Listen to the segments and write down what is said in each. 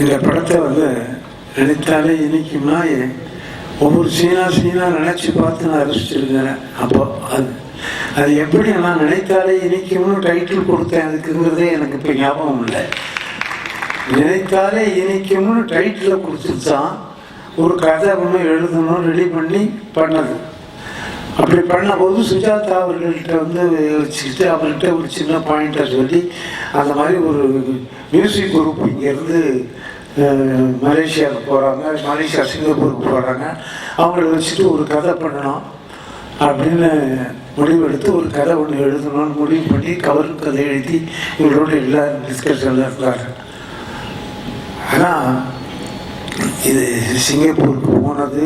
இந்த படத்தை நினைத்தாலே இனிக்கும்னா ஒவ்வொரு சீனா நினச்சி பார்த்து நான் ரசிச்சிருக்கிறேன். அப்போ அது எப்படி நான் நினைத்தாலே இனிக்கும்னு டைட்டில் கொடுத்தேன் அதுக்குங்கிறதே எனக்கு இப்போ ஞாபகம் இல்லை. நினைத்தாலே இனிக்கும்னு டைட்டில் கொடுத்துருந்தான். ஒரு கதை ஒன்று எழுதணும் ரெடி பண்ணி பண்ணது. அப்படி பண்ணபோது சுஜாதா அவர்கள்ட்ட வச்சுக்கிட்டு அவர்கிட்ட ஒரு சின்ன பாயிண்டை சொல்லி அந்த மாதிரி ஒரு மியூசிக் குரூப் இங்கேருந்து மலேசியாவுக்கு போகிறாங்க, மலேசியா சிங்கப்பூருக்கு போகிறாங்க, அவங்கள வச்சுட்டு ஒரு கதை பண்ணணும் அப்படின்னு முடிவெடுத்து ஒரு கதை ஒன்று எழுதணும்னு முடிவு பண்ணி கவர் கதை எழுதி இவங்களோட எல்லா டிஸ்கஷனில் இருந்தாங்க. ஆனால் இது சிங்கப்பூருக்கு போனது,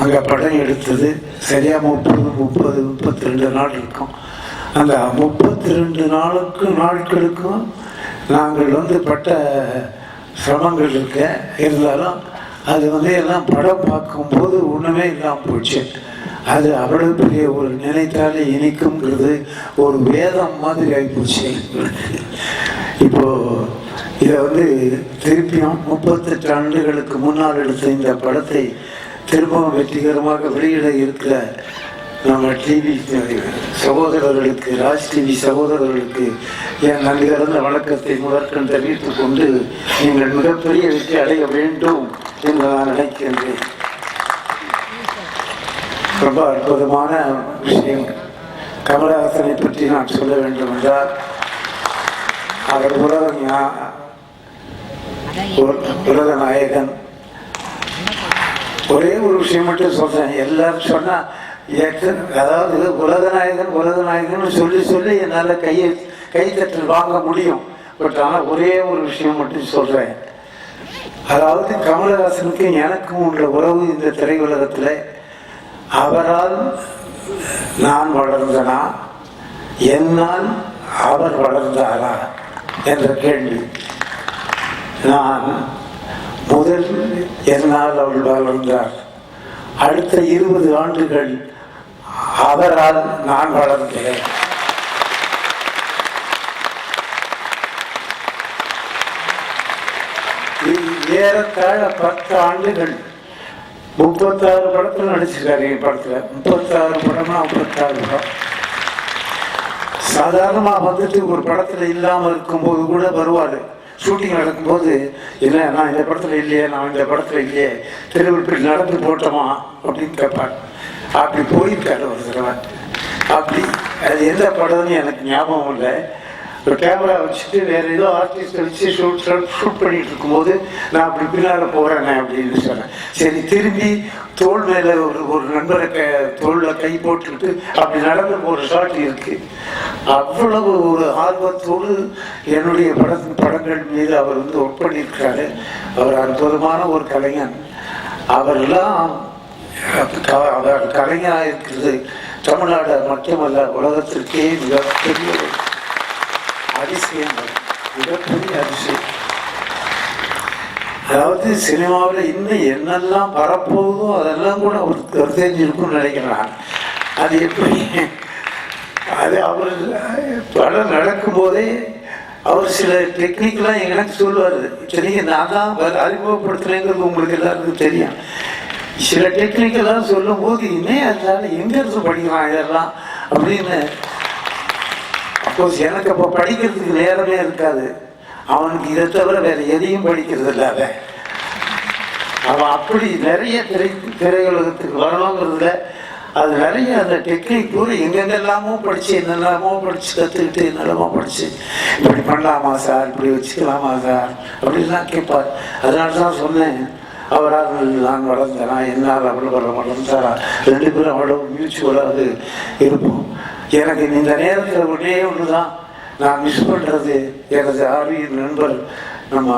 அங்கே படம் எடுத்தது சரியாக 32 நாள் இருக்கும். அந்த 32 நாட்களுக்கும் நாங்கள் பட்ட சிரமங்கள் இருந்தாலும் அது எல்லாம் படம் பார்க்கும்போது ஒன்றுமே இல்லாமல் போச்சு. அது அவ்வளவு பெரிய ஒரு நினைத்தாலே இனிக்கும்ங்கிறது ஒரு வேதம் மாதிரி ஆகிப்போச்சு. இப்போ இதை திருப்பியும் 38 ஆண்டுகளுக்கு முன்னால் எடுத்த இந்த படத்தை திரும்பவும் வெற்றிகரமாக வெளியிட இருக்கிற நம்ம டிவி சகோதரர்களுக்கு, ராஜ் டிவி சகோதரர்களுக்கு என் நன்றி கலந்த வணக்கத்தை முதற்கண் தெரிவித்துக் கொண்டு நீங்கள் மிகப்பெரிய வெற்றி அடைய வேண்டும் என்று நான் நினைக்கின்றேன். ரொம்ப அற்புதமான விஷயம். கமலஹாசனை பற்றி நான் சொல்ல வேண்டும் என்றால் அவர் உலக நாயகன். ஒரே ஒரு விஷயம் மட்டும் சொல்றேன். எல்லாரும் சொன்னா அதாவது உலக நாயகன் சொல்லி என்னால் கைத்தட்டல் வாங்க முடியும். பட் ஆனால் ஒரே ஒரு விஷயம் மட்டும் சொல்றேன். அதாவது கமலஹாசனுக்கு எனக்கும் உள்ள உறவு இந்த திரையுலகத்தில் அவரால் நான் வளர்ந்தனா, என்னால் அவர் வளர்ந்தாரா என்ற கேள்வி. நான் முதல் என்னால் அவள் வளர்ந்தார். அடுத்த 20 ஆண்டுகள் அவரால் நான் வளர்ந்தேன். ஏறத்தாழ 10 ஆண்டுகள் 36 படத்தில் நடிச்சிருக்காரு. படத்தில் 36 படம்னா 56 படம். சாதாரணமாக ஒரு படத்தில் இல்லாமல் இருக்கும்போது கூட வருவார். ஷூட்டிங் நடக்கும்போது இல்லை நான் இந்த படத்தில் இல்லையே, நான் இந்த படத்தில் இல்லையே, திருவிழா நடந்து போட்டோமா அப்படின்னு கேட்பார். அப்படி போயிருக்காரு ஒரு தடவை. அப்படி அது எந்த படம்னு எனக்கு ஞாபகம் இல்லை. ஒரு கேமரா வச்சுட்டு வேறு ஏதோ ஆர்டிஸ்ட்டை வச்சு ஷூட் பண்ணிட்டு இருக்கும்போது நான் அப்படி பின்னால் போகிறேனே அப்படின்னு சொன்னேன். சரி, திரும்பி தோல் மேலே ஒரு நண்பரை தோளில் கை போட்டுக்கிட்டு அப்படி நடந்து போகிற ஷாட் இருக்கு. அவ்வளவு ஒரு ஆர்வத்தோடு என்னுடைய படங்கள் மீது அவர் ஒர்க் பண்ணியிருக்காரு. அவர் அற்புதமான ஒரு கலைஞன். அவரெல்லாம் அவர் கலைஞராக இருக்கிறது தமிழ்நாடு மட்டுமல்ல, உலகத்திற்கே மிகப்பெரிய அதிசயம், மிகப்பெரிய அதிசயம். அதாவது சினிமாவில் இன்னும் என்னெல்லாம் வரப்போகுதோ அதெல்லாம் கூட ஒரு தெரிஞ்சிருக்கும்னு நினைக்கிறேன். அது எப்படி அது அவர் படம் நடக்கும்போதே அவர் சில டெக்னிக்லாம் எனக்கு சொல்லுவார். சரிங்க, நான் தான் அறிமுகப்படுத்துறேங்கிறது உங்களுக்கு எல்லாருக்கும் தெரியும். சில டெக்னிக்கெல்லாம் சொல்லும் போது இன்னே அதனால எங்கேருந்து படிக்கலாம் இதெல்லாம் அப்படின்னு. அப்கோர்ஸ் எனக்கு அப்போ படிக்கிறதுக்கு நேரமே இருக்காது. அவனுக்கு இதை தவிர வேற எதையும் படிக்கிறது இல்லாத அவன் அப்படி நிறைய திரையுலகத்துக்கு வரணுங்கிறதுல அது நிறைய அந்த டெக்னிக் கூட எங்கெங்கெல்லாமோ படிச்சு என்னெல்லாமோ படிச்சு கற்றுக்கிட்டு என்னெல்லாமோ படிச்சு இப்படி பண்ணலாமா சார், இப்படி வச்சுக்கலாமா சார் அப்படின்லாம் கேட்பார். அதனால தான் சொன்னேன், அவரால் நான் வளர்ந்தேனா, என்னால் அவ்வளோ வளர்ந்தாரா, 2 பேரும் அவ்வளோ மியூச்சுவலாக இருப்போம். எனக்கு இந்த நேரத்தில் ஒன்று தான் நான் மிஸ் பண்ணுறது, எனது ஆர்வியின் நண்பர் நம்ம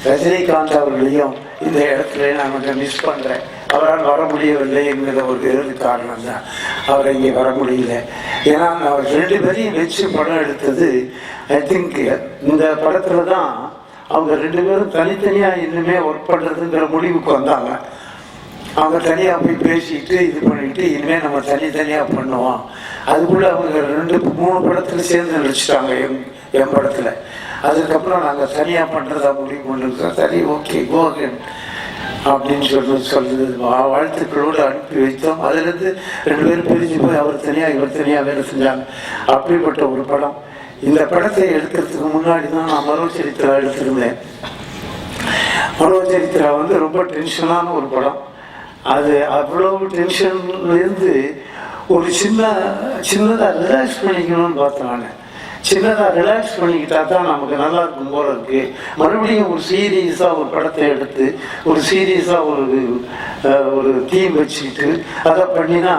ரஜினிகாந்த் அவர்களையும் இந்த இடத்துல நான் கொஞ்சம் மிஸ் பண்ணுறேன். அவரால் வர முடியவில்லை என்கிற ஒரு காரணம் தான் அவரை இங்கே வர முடியல. ஏன்னா அவர் 2 பேரையும் வச்சு படம் எடுத்தது ஐ திங்க் இந்த படத்தில் தான் அவங்க 2 பேரும் தனித்தனியாக இன்னுமே ஒர்க் பண்ணுறதுங்கிற முடிவுக்கு வந்தாங்க. அவங்க தனியாக போய் பேசிட்டு இது பண்ணிட்டு இனிமேல் நம்ம தனித்தனியாக பண்ணுவோம். அதுக்குள்ளே அவங்க 2-3 படத்தில் சேர்ந்து நடிச்சிட்டாங்க என் படத்தில். அதுக்கப்புறம் நாங்கள் தனியாக பண்ணுறதா முடிவு பண்ணிருக்கோம். சரி, ஓகே, கோகே அப்படின்னு சொல்லுது வாழ்த்துக்களோடு அனுப்பி வைத்தோம். அதுலேருந்து 2 பேரும் பிரிஞ்சு போய் அவர் தனியாக இவர் தனியாக வேலை செஞ்சாங்க. அப்படிப்பட்ட ஒரு படம். இந்த படத்தை எடுக்கிறதுக்கு முன்னாடி தான் நான் மனோச்சரித்திரா எடுத்திருந்தேன். மனோச்சரித்திரா ரொம்ப டென்ஷனான ஒரு படம். அது அவ்வளவு டென்ஷன்லேருந்து ஒரு சின்னதாக ரிலாக்ஸ் பண்ணிக்கணும்னு பார்த்தேன். நான் சின்னதாக ரிலாக்ஸ் பண்ணிக்கிட்டா தான் நமக்கு நல்லா இருக்கும் போல இருக்கு. மறுபடியும் ஒரு சீரியஸாக ஒரு படத்தை எடுத்து ஒரு சீரியஸாக ஒரு தீம் வச்சுக்கிட்டு அதை பண்ணினா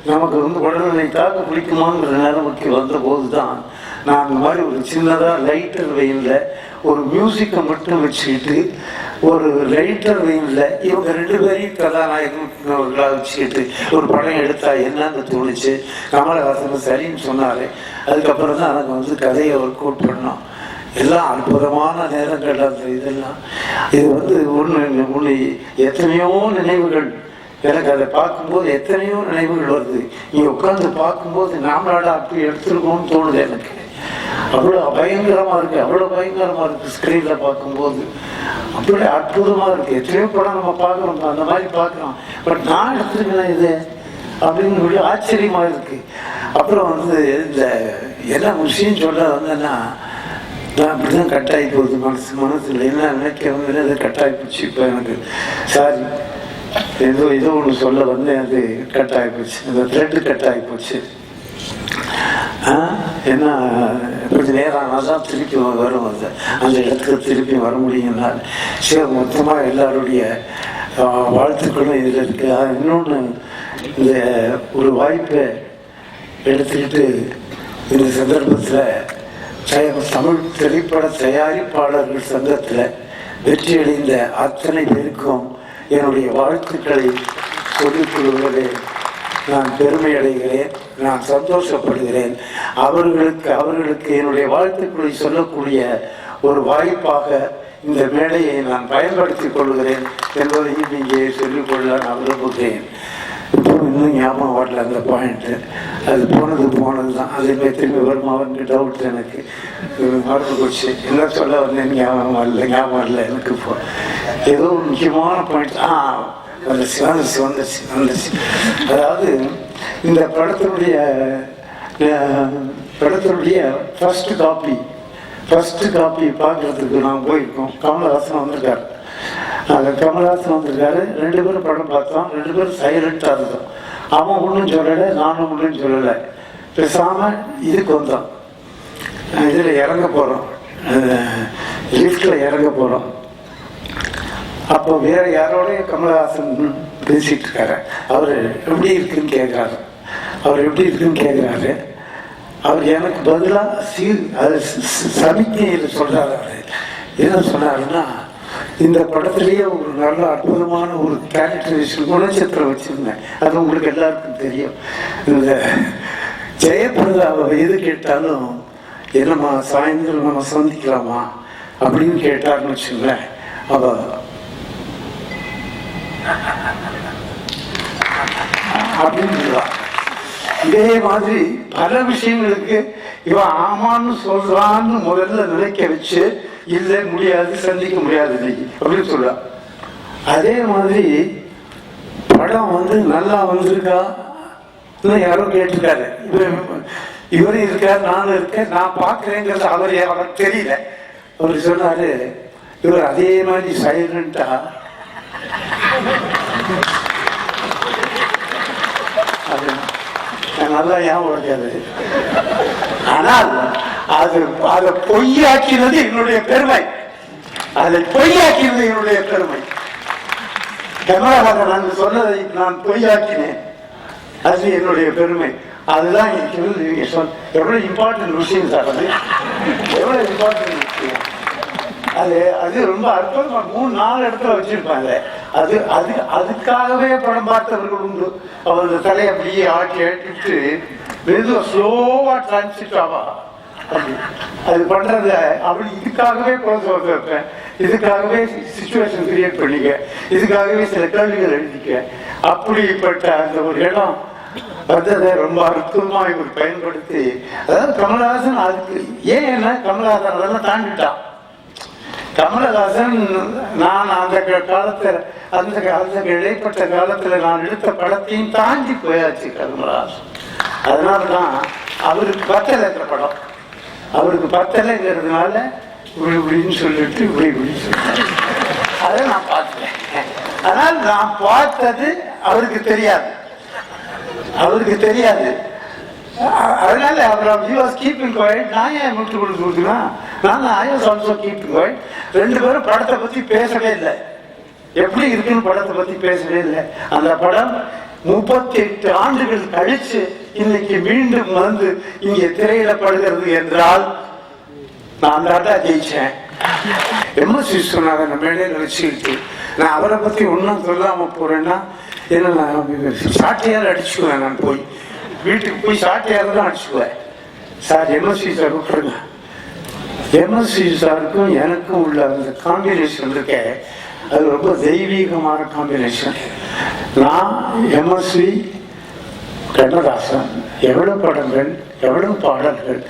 நமக்கு உடல்நிலை தாக்கு பிடிக்குமாங்கிற நிலைமைக்கு வந்த போது தான் நான் இந்த மாதிரி ஒரு சின்னதாக லைட்டர் வெயினில் ஒரு மியூசிக்கை மட்டும் வச்சுக்கிட்டு ஒரு லைட்டர் வெயினில் இவங்க 2 பேரையும் கதாநாயகர்களாக வச்சுக்கிட்டு ஒரு படம் எடுத்தா என்னன்னு தோணுச்சு. கமலஹாசன் சரின்னு சொன்னார். அதுக்கப்புறம் தான் எனக்கு கதையை ஒர்க் அவுட் பண்ணோம். எல்லாம் அற்புதமான நேரங்கள். அந்த இதெல்லாம் இது ஒன்று எத்தனையோ நினைவுகள் எனக்கு அதை பார்க்கும்போது எத்தனையோ நினைவுகள் வருது. நீங்கள் உட்காந்து பார்க்கும்போது நாமளாடா அப்படி எடுத்துருக்கோம்னு தோணுது எனக்கு. அவ்வளோ பயங்கரமாக இருக்குது, அவ்வளோ பயங்கரமாக இருக்குது. ஸ்க்ரீனில் பார்க்கும்போது அப்படியே அற்புதமாக இருக்குது. எத்தனையோ படம் நம்ம பார்க்குறோம், அந்த மாதிரி பார்க்குறோம். பட் நான் எடுத்துருக்கேன் இது அப்படின்னு சொல்லி ஆச்சரியமாக இருக்குது. அப்புறம் இந்த என்ன விஷயம் சொல்ல வந்தேன்னா, நான் அப்படி தான் கட்டாகி போகுது மனசில் என்ன நினைக்கிறவங்க அது கட்டாகி போச்சு. இப்போ எனக்கு சாரி ஏதோ ஒன்று சொல்ல வந்தேன், அது கட்டாகி போச்சு. அந்த த்ரெட்டு கட்டாகி போச்சு. ஏன்னா கொஞ்சம் நேரம் ஆனால் தான் திருப்பி வரும். அந்த இடத்துக்கு திருப்பி வர முடியும்னா சரி, மொத்தமாக எல்லாருடைய வாழ்த்துக்களும் இதில் இருக்கு. இன்னொன்று, இந்த ஒரு வாய்ப்பை எடுத்துக்கிட்டு இந்த சந்தர்ப்பத்தில் தமிழ் திரைப்பட தயாரிப்பாளர்கள் சங்கத்தில் வெற்றியடைந்த அத்தனை பேருக்கும் என்னுடைய வாழ்த்துக்களை சொல்லிக் கொள்வதிலே நான் பெருமை அடைகிறேன், நான் சந்தோஷப்படுகிறேன். அவர்களுக்கு என்னுடைய வாழ்த்துக்களை சொல்லக்கூடிய ஒரு வாய்ப்பாக இந்த மேடையை நான் பயன்படுத்திக் கொள்கிறேன் என்பதையும் இங்கே சொல்லிக்கொள்ள நான் விரும்புகிறேன். இப்போ இன்னும் ஞாபகம் வரல அந்த பாயிண்ட்டு. அது போனது தான். அதே திரும்பி வருமாவன்னு டவுட் எனக்கு மறந்து போச்சு. என்ன சொல்ல வந்தேன் ஞாபகம் வரல எனக்கு. இப்போ ஏதோ ஒரு முக்கியமான பாயிண்ட் வந்துச்சு. அதாவது இந்த படத்தினுடைய ஃபர்ஸ்ட் காப்பி பார்க்கறதுக்கு நான் போயிருக்கோம். கமலஹாசன் வந்திருக்காரு. கமலஹாசன் வந்திருக்காரு. 2 பேரும் படம் பார்த்தோம். 2 பேரும் சைலண்டாக இருந்தோம். அவன் ஒன்றும் சொல்லலை, நானும் ஒன்றும் சொல்லலை. பேசாமல் இதுக்கு வந்தோம். இதில் இறங்க போகிறோம், லிஃப்டில் இறங்க போகிறோம். அப்போ வேற யாரோடய கமலஹாசன் பேசிட்டு இருக்காரு. அவர் எப்படி இருக்குன்னு கேட்குறாரு. அவர் எனக்கு பதிலாக சமிக்ஞையில் சொல்கிறாரு. என்ன சொன்னாருன்னா, இந்த படத்துலேயே ஒரு நல்ல அற்புதமான ஒரு கேரக்டரைசேஷன் குணச்சித்திரம் வச்சுருந்தேன். அது உங்களுக்கு எல்லாருக்கும் தெரியும். இந்த ஜெயபிரதாவை எது கேட்டாலும் என்னம்மா சாயந்தரம் நம்ம சந்திக்கலாமா அப்படின்னு கேட்டாருன்னு வச்சுங்களேன். அப்படின்னு இதே மாதிரி பல விஷயங்களுக்கு இவன் ஆமான்னு சொல்றான்னு முதல்ல நினைக்க வச்சு, இல்லை முடியாது, சந்திக்க முடியாது அப்படின்னு சொல்ற. அதே மாதிரி படம் நல்லா வந்திருக்கா யாரோ கேட்டிருக்காரு. இவரு இருக்காரு, நானும் இருக்கேன், நான் பார்க்கிறேங்கிறது அவருக்கு தெரியல. அவர் சொன்னாரு, இவர் அதே மாதிரி சைலண்டா நல்லா ஞாபகம் இருக்காது. ஆனால் அதை பொய்யாக்கினது என்னுடைய பெருமை. கமலஹாசன் நான் சொன்னதை நான் பொய்யாக்கினேன், அது என்னுடைய பெருமை. அதுதான் எவ்வளவு இம்பார்ட்டன்ட் விஷயம் சார். அது எவ்வளவு இம்பார்ட்டன்ட் விஷயம். அது ரொம்ப அற்புதமா 3-4 இடத்துல வச்சிருப்பாங்க. அதுக்காகவே படம் பார்த்தவர்கள் உண்டு. அவர் தலையை அப்படியே ஆட்டிட்டு மெதுவா ஸ்லோவா டிரான்சிட் ஆவா அது பண்றது. அப்படி இதுக்காகவே குழந்தை வைப்பேன், இதுக்காகவே சிச்சுவேஷன் கிரியேட் பண்ணிக்க, இதுக்காகவே சில கேள்விகள் எழுதிக்க. அப்படிப்பட்ட அந்த ஒரு இடம் வந்ததை ரொம்ப அற்புதமாக இவர் பயன்படுத்தி, அதாவது கமலஹாசன் அதுக்கு ஏன்னா கமலஹாசன் அதெல்லாம் தாண்டிட்டான். கமலஹாசன் நான் அந்த காலத்தில் அந்த இடைப்பட்ட காலத்தில் நான் எடுத்த படத்தையும் தாண்டி போயாச்சு கமலஹாசன். அதனாலதான் அவருக்கு பத்தலை இந்த படம், அவருக்கு பத்தலைங்கிறதுனால இப்படி இப்படின்னு சொல்லிட்டு இப்படின்னு சொல்லிட்டு அதை நான் பார்த்துட்டேன். ஆனால் நான் பார்த்தது அவருக்கு தெரியாது, அவருக்கு தெரியாது. அதனால அவர் கீப்பிங் குவைட். நான் ஏன் முட்டு கொடுத்துனா நான் ஆல்சோ கீப்பிங் குவைட். ரெண்டு பேரும் படத்தை பத்தி பேசவே இல்லை, எப்படி இருக்குன்னு படத்தை பத்தி பேசவே இல்லை. அந்த படம் 38 ஆண்டுகள் கழிச்சு இன்னைக்கு மீண்டும் வந்து இங்கே திரையிடப்படுகிறது என்றால் நான் தான் ஜெயிச்சேன். எம்எஸ் விஸ்வநாதன் மேடையில் வச்சுக்கிட்டு நான் அவரை பத்தி ஒன்றும் சொல்லாம போறேன்னா என்ன, நான் சாட்டையார் அடிச்சுக்குவேன். நான் போய் வீட்டுக்கு போய் சாட்டையார் தான் அடிச்சுக்குவேன். சார் எம்எஸ்வி சார் விட்டுருங்க. எம்எஸ்வி சாருக்கும் எனக்கும் உள்ள அந்த காம்பினேஷன் இருக்க, அது ரொம்ப தெய்வீகமான காம்பினேஷன். நான் எம்எஸ்வி கண்ணதாசன் எவ்வளவு படங்கள், எவ்வளவு பாடல்கள்,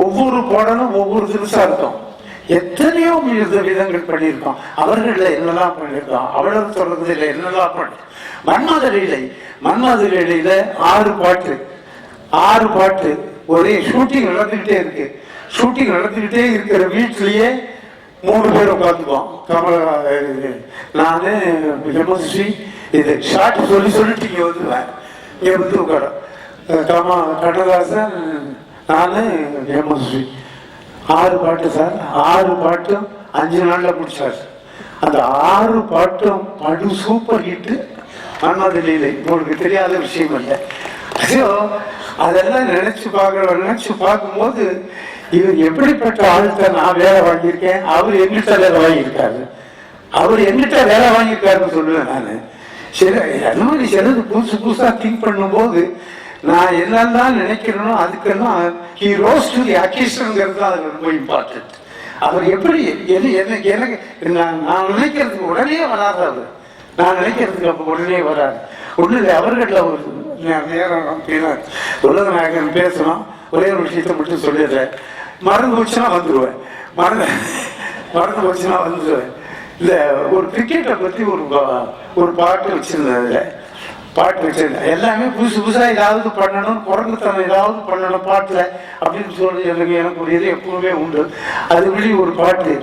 ஒவ்வொரு பாடலும் ஒவ்வொரு திருசா இருக்கும். எத்தனையோ விதங்கள் பண்ணியிருக்கோம். அவர்கள என்னெல்லாம் பண்ணியிருக்கோம், அவ்வளவு சொல்றதுல என்னெல்லாம் பண்ணி. மன்மத லீலையில 6 பாட்டு ஒரே ஷூட்டிங் நடந்துகிட்டே இருக்கு. ஷூட்டிங் நடந்துகிட்டே இருக்கிற வீட்லயே 3 பேர் உட்காந்துக்குவோம். நானு எம்எஸ்வி இது ஷார்ட் சொல்லிட்டு இங்க வந்துவேன். இங்க வந்து உட்கார கண்ணதாசன் நானு எம்எஸ்வி 6 பாட்டு சார். 6 பாட்டும் 5 நாள்ல முடிச்சார். அந்த 6 பாட்டும் படு சூப்பர் ஹிட். மன்மத லீலை உங்களுக்கு தெரியாத விஷயம் இல்லை. அதெல்லாம் நினைச்சு பார்க்கும்போது இவர் எப்படிப்பட்ட ஆள்கிட்ட நான் வேலை வாங்கியிருக்கேன், அவர் எங்கிட்ட வேலை வாங்கியிருக்காரு, அவர் எங்கிட்ட வேலை வாங்கியிருக்காருன்னு சொல்லுவேன் நான். சரி, அந்த மாதிரி சிலது புதுசா திங்க் பண்ணும்போது நான் என்னெல்லாம் நினைக்கிறேனோ அதுக்கெல்லாம் ஹி ரோஸ் டு தி அக்கேஷன்ங்கிறது தான் அது ரொம்ப இம்பார்ட்டன்ட். அவர் எப்படி எனக்கு நான் நினைக்கிறதுக்கு உடனே வராது. அவர் நான் நினைக்கிறதுக்கு அப்போ உடனே வராது. ஒன்றும் இல்லை, அவர்களில் ஒரு உலகநாயகன் பேசணும். ஒரே ஒரு விஷயத்தை மட்டும் சொல்லிடுறேன். மறந்து போச்சுன்னா வந்துடுவேன். மறந்து போச்சுன்னா வந்துடுவேன். இந்த ஒரு கிரிக்கெட்டை பற்றி ஒரு பாட்டு வச்சிருந்தேன். எல்லாமே புதுசா ஏதாவது பண்ணணும், குரங்குத்தனம் ஏதாவது பண்ணணும் பாட்டுல அப்படின்னு சொல்லி எனக்கு ஒரு இது எப்பவுமே உண்டு. அதுபடி ஒரு பாட்டு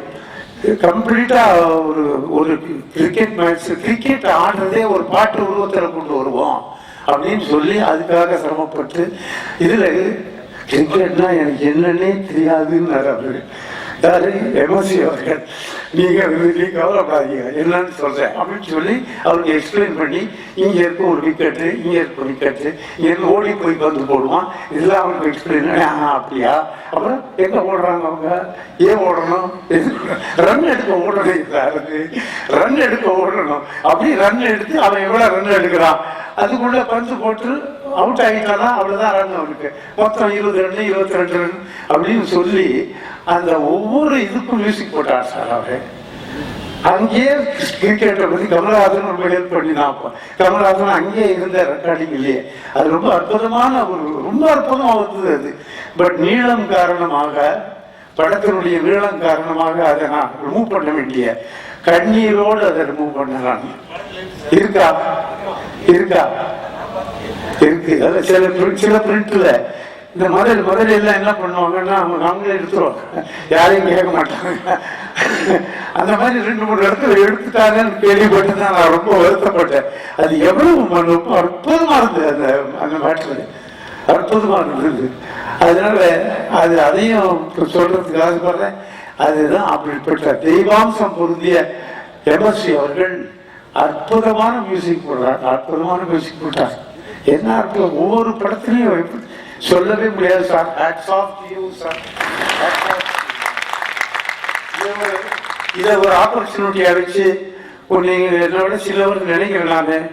கம்ப்ளீட்டா ஒரு கிரிக்கெட் மேட்ச், கிரிக்கெட் ஆடுறதே ஒரு பாட்டு உருவத்தில் கொண்டு வருவோம் அப்படின்னு சொல்லி அதுக்காக சிரமப்பட்டு, இதுல கிரிக்கெட்னா எனக்கு என்னன்னே தெரியாதுன்னு அவரு யாரு எம்எஸ்சி அவர்கள். நீங்க கவலைப்படாதீங்க என்னன்னு சொல்றேன் அப்படின்னு சொல்லி அவருக்கு எக்ஸ்பிளைன் பண்ணி, இங்க இருக்க ஒரு விக்கெட்டு, இங்க இருக்க விக்கெட்டு, இங்க ஓடி போய் வந்து போடுவான். இதெல்லாம் அவருக்கு எக்ஸ்பிளைன் பண்ணி, அப்படியா, அப்புறம் எங்க ஓடுறாங்க அவங்க, ஏன் ஓடணும், ரன் எடுக்க ஓடணும், ரன் எடுக்க ஓடணும், அப்படி ரன் எடுத்து அவன் எவ்வளவு ரன் எடுக்கிறான், அதுக்குள்ள பந்து போட்டு அவுட் ஆகிட்டானா அவ்வளவுதான் ரன் அவனுக்கு, மொத்தம் 20 ரன் 22 ரன் அப்படின்னு சொல்லி அந்த ஒவ்வொரு இதுக்கும் மியூசிக் போட்டார் சார் அவரு. அங்கேயே கிரிக்கெட்டை பத்தி கமலஹாசன் ரொம்ப ஹெல்ப் பண்ணினான். கமலஹாசன் அங்கேயே இருந்த ரெக்கார்டிங் இல்லையே. அது ரொம்ப அற்புதமான ரொம்ப அற்புதமா வந்தது அது. பட் நீளம் காரணமாக, படத்தினுடைய நீளம் காரணமாக அதை நான் ரிமூவ் பண்ண வேண்டிய, கண்ணீரோடு அதை ரிமூவ் பண்ணலாம். இருக்கா இருக்கு. அது சில பிரிண்ட்ல இந்த முதல்ல எல்லாம் என்ன பண்ணுவாங்கன்னா அவங்களே எடுத்துருவாங்க, யாரையும் கேட்க மாட்டாங்க. அந்த மாதிரி 2-3 இடத்துல எடுத்துட்டாங்கன்னு கேள்விப்பட்டு தான் நான் ரொம்ப வருத்தப்பட்டேன். அது எவ்வளவு அற்புதமா இருந்தது, அந்த பாட்டில் அற்புதமா இருந்தது. அதனால அதையும் சொல்றதுக்கு ஆசைப்படுறேன். அதுதான் அப்படிப்பட்ட தெய்வாம்சம் பொருந்திய எம்எஸ்வி அவர்கள் அற்புதமான மியூசிக் போட்டார். என்ன அற்புதம்! ஒவ்வொரு படத்திலையும் சொல்லவே முடியாது sir. Hats off to you sir. இதை ஒரு ஆப்பர்ச்சுனிட்டியா வச்சு நீங்க என்னை விட சிலவர் நினைக்கிறேன். நான்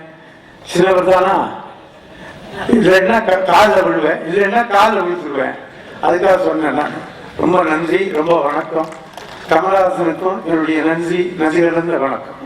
சிலவர் தானா, இல்லைன்னா காலில் விழுவேன், இல்லைன்னா காலில் விழுத்துருவேன். அதுக்காக சொன்னேன் நான். ரொம்ப நன்றி, ரொம்ப வணக்கம். கமலஹாசனுக்கும் என்னுடைய நன்றி, நதிகளிலிருந்து வணக்கம்.